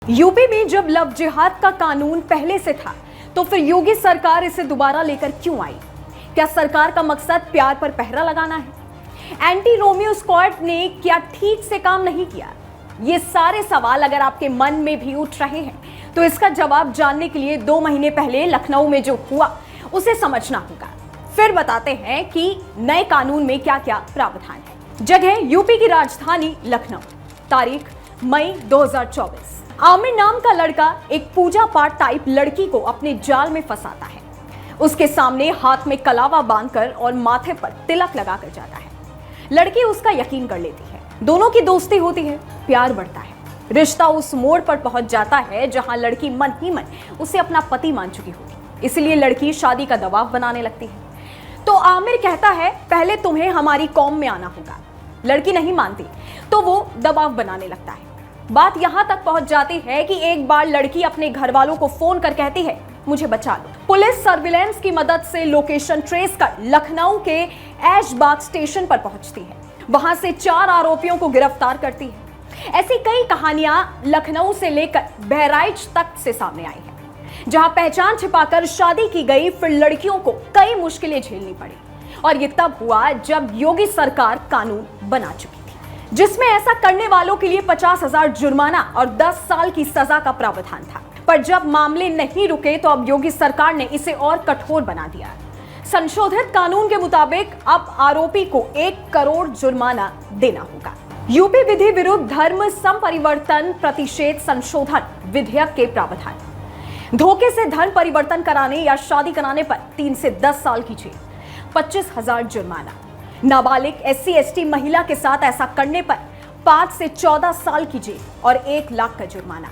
UP में जब love जिहाद का कानून पहले से था तो फिर योगी सरकार इसे दोबारा लेकर क्यों आई? क्या सरकार का मकसद प्यार पर पहरा लगाना है? एंटी रोमियो स्क्वाड ने क्या ठीक से काम नहीं किया? ये सारे सवाल अगर आपके मन में भी उठ रहे हैं तो इसका जवाब जानने के लिए 2 महीने पहले लखनऊ में जो हुआ उसे समझना होगा। फिर बताते हैं कि नए कानून में क्या क्या प्रावधान है। जगह यूपी की राजधानी लखनऊ, तारीख मई 2024। आमिर नाम का लड़का एक पूजा पाठ टाइप लड़की को अपने जाल में फंसाता है। उसके सामने हाथ में कलावा बांधकर और माथे पर तिलक लगाकर जाता है। लड़की उसका यकीन कर लेती है, दोनों की दोस्ती होती है, प्यार बढ़ता है। रिश्ता उस मोड़ पर पहुंच जाता है जहां लड़की मन ही मन उसे अपना पति मान चुकी होती, इसलिए लड़की शादी का दबाव बनाने लगती है। तो आमिर कहता है पहले तुम्हें हमारी कौम में आना होगा। लड़की नहीं मानती तो वो दबाव बनाने लगता है। बात यहां तक पहुंच जाती है कि एक बार लड़की अपने घर वालों को फोन कर कहती है मुझे बचा लो। पुलिस सर्विलांस की मदद से लोकेशन ट्रेस कर लखनऊ के ऐशबाग स्टेशन पर पहुंचती है। वहां से 4 आरोपियों को गिरफ्तार करती है। ऐसी कई कहानियां लखनऊ से लेकर बहराइच तक से सामने आई है, जहां पहचान छिपाकर शादी की गई, फिर लड़कियों को कई मुश्किलें झेलनी पड़ी। और ये तब हुआ जब योगी सरकार कानून बना चुकी थी, जिसमें ऐसा करने वालों के लिए 50,000 जुर्माना और 10 साल की सजा का प्रावधान था। पर जब मामले नहीं रुके तो अब योगी सरकार ने इसे और कठोर बना दिया। संशोधित कानून के मुताबिक अब आरोपी को 1 करोड़ जुर्माना देना होगा। यूपी विधि विरुद्ध धर्म संपरिवर्तन प्रतिषेध संशोधन विधेयक के प्रावधान। धोखे से धर्म परिवर्तन कराने या शादी कराने पर 3 से 10 साल की जेल, 25,000 जुर्माना। नाबालिग SC/ST महिला के साथ ऐसा करने पर 5 से 14 साल की जेल और 1 लाख का जुर्माना।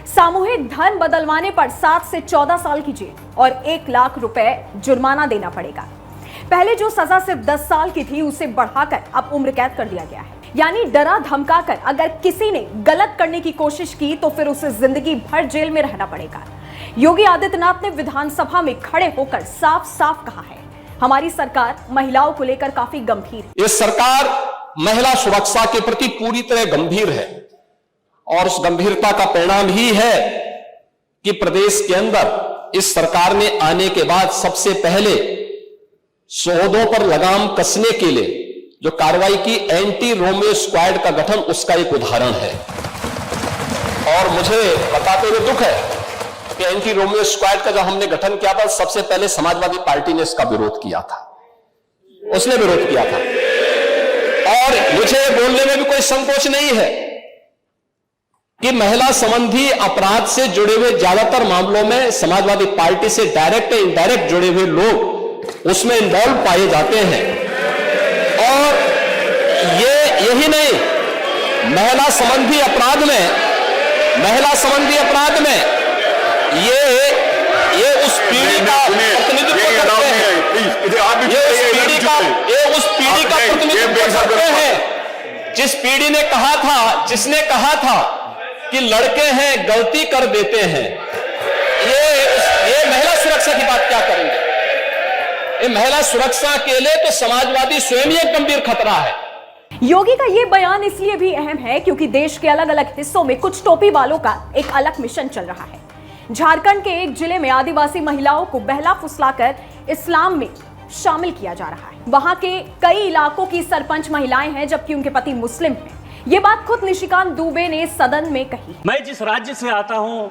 सामूहिक धर्म बदलवाने पर 7 से 14 साल की जेल और 1 लाख रुपए जुर्माना देना पड़ेगा। पहले जो सजा सिर्फ 10 साल की थी उसे बढ़ाकर अब उम्र कैद कर दिया गया है। यानी डरा धमकाकर अगर किसी ने गलत करने की कोशिश की तो फिर उसे जिंदगी भर जेल में रहना पड़ेगा। योगी आदित्यनाथ ने विधानसभा में खड़े होकर साफ साफ कहा है हमारी सरकार महिलाओं को लेकर काफी गंभीर है। ये सरकार महिला सुरक्षा के प्रति पूरी तरह गंभीर है और उस गंभीरता का परिणाम ही है कि प्रदेश के अंदर इस सरकार ने आने के बाद सबसे पहले सौदों पर लगाम कसने के लिए जो कार्रवाई की एंटी रोमियो स्क्वाड का गठन, उसका एक उदाहरण है। और मुझे बताते हुए दुख है कि एंटी रोमियो स्क्वाड का जब हमने गठन किया था सबसे पहले समाजवादी पार्टी ने इसका विरोध किया था, उसने विरोध किया था। और मुझे बोलने में भी कोई संकोच नहीं है कि महिला संबंधी अपराध से जुड़े हुए ज्यादातर मामलों में समाजवादी पार्टी से डायरेक्ट या इनडायरेक्ट जुड़े हुए लोग उसमें इन्वॉल्व पाए जाते हैं। और यही नहीं, महिला संबंधी अपराध में ये उस पीढ़ी का प्रतिनिधित्व करते हैं, ये उस पीढ़ी का प्रतिनिधित्व करते हैं जिस पीढ़ी ने कहा था, जिसने कहा था कि लड़के हैं गलती कर देते हैं। ये महिला सुरक्षा की बात क्या करेंगे? ये महिला सुरक्षा के लिए तो समाजवादी स्वयं ही एक गंभीर खतरा है। योगी का ये बयान इसलिए भी अहम है क्योंकि देश के अलग अलग हिस्सों में कुछ टोपी वालों का एक अलग मिशन चल रहा है। झारखंड के एक जिले में आदिवासी महिलाओं को बहला फुसलाकर इस्लाम में शामिल किया जा रहा है। वहां के कई इलाकों की सरपंच महिलाएं हैं जबकि उनके पति मुस्लिम हैं। ये बात खुद निशिकांत दुबे ने सदन में कही। मैं जिस राज्य से आता हूं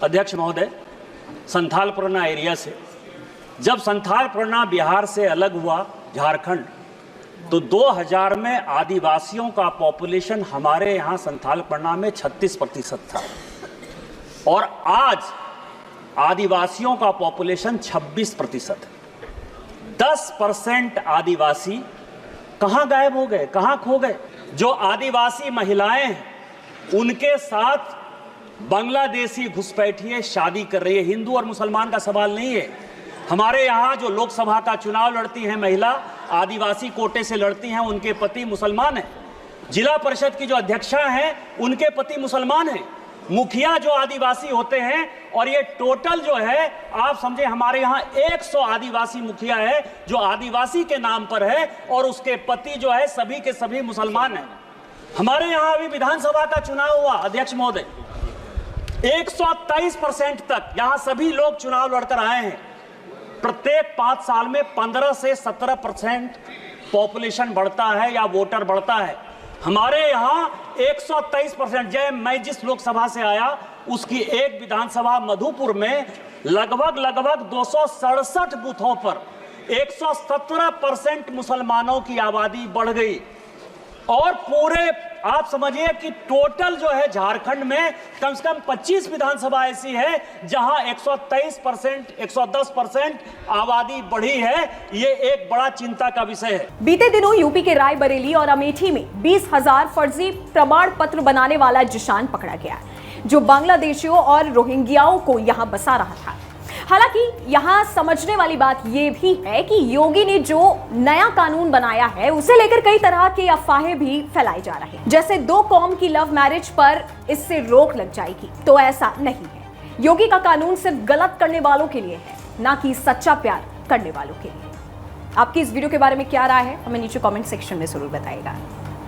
अध्यक्ष महोदय, संथालपुरना एरिया से, जब संथालपुरना बिहार से अलग हुआ झारखंड, तो 2000 में आदिवासियों का पॉपुलेशन हमारे यहाँ संथालपुरना में 36% था और आज आदिवासियों का पॉपुलेशन 26%। 10% आदिवासी कहाँ गायब हो गए, कहाँ खो गए? जो आदिवासी महिलाएं हैं उनके साथ बांग्लादेशी घुसपैठिए शादी कर रही है। हिंदू और मुसलमान का सवाल नहीं है। हमारे यहाँ जो लोकसभा का चुनाव लड़ती हैं महिला, आदिवासी कोटे से लड़ती हैं, उनके पति मुसलमान हैं। जिला परिषद की जो अध्यक्षा हैं उनके पति मुसलमान हैं। मुखिया जो आदिवासी होते हैं, और ये टोटल जो है आप समझे हमारे यहाँ 100 आदिवासी मुखिया है जो आदिवासी के नाम पर है और उसके पति जो है सभी के सभी मुसलमान हैं। हमारे यहाँ अभी विधानसभा का चुनाव हुआ अध्यक्ष महोदय, 123% तक यहां सभी लोग चुनाव लड़कर आए हैं। प्रत्येक 5 साल में 15 से 17% पॉपुलेशन बढ़ता है या वोटर बढ़ता है। हमारे यहां 123%। जय मैं जिस लोकसभा से आया उसकी एक विधानसभा मधुपुर में लगभग 267 बूथों पर 117% मुसलमानों की आबादी बढ़ गई। और पूरे आप समझिए कि टोटल जो है झारखंड में कम से कम 25 विधानसभा ऐसी है जहां 123%, 110% आबादी बढ़ी है। ये एक बड़ा चिंता का विषय है। बीते दिनों यूपी के रायबरेली और अमेठी में 20,000 फर्जी प्रमाण पत्र बनाने वाला जिशान पकड़ा गया, जो बांग्लादेशियों और रोहिंग्याओं को यहां बसा रहा था। हालांकि यहां समझने वाली बात यह भी है कि योगी ने जो नया कानून बनाया है उसे लेकर कई तरह के अफवाहें भी फैलाई जा रही हैं, जैसे 2 कौम की लव मैरिज पर इससे रोक लग जाएगी। तो ऐसा नहीं है। योगी का कानून सिर्फ गलत करने वालों के लिए है, ना कि सच्चा प्यार करने वालों के लिए। आपकी इस वीडियो के बारे में क्या राय है, हमें नीचे कमेंट सेक्शन में जरूर बताइएगा।